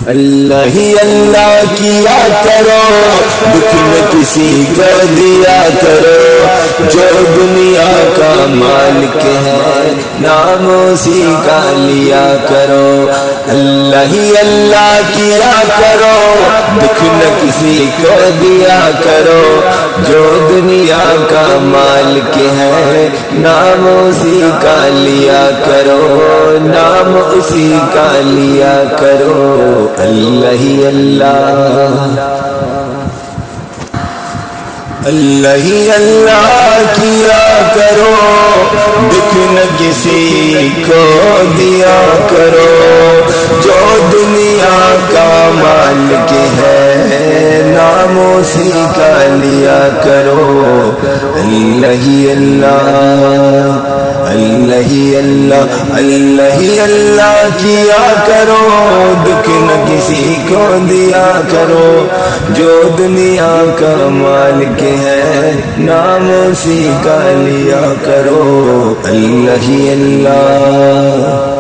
اللہ ہی اللہ کیا کرو، دکھ نہ کسی کو دیا کرو، جو دنیا کا مالک ہے نام اسی کا لیا کرو۔ اللہ ہی اللہ کیا کرو، دکھ نہ کسی کو دیا کرو، جو دنیا کا مالک ہے نام اسی کا لیا کرو، نام اسی کا لیا کرو۔ اللہ ہی اللہ، اللہ ہی اللہ کیا کرو، دکھ نہ کسی کو دیا کرو، جو دنیا کا مالک ہے نام اسی کا لیا کرو۔ اللہ ہی اللہ، اللہ ہی اللہ، اللہ ہی اللہ کیا کرو، دکھ نہ کسی کو دیا کرو، جو دنیا کا مالک ہے نام اسی کا لیا کرو۔ اللہ ہی اللہ۔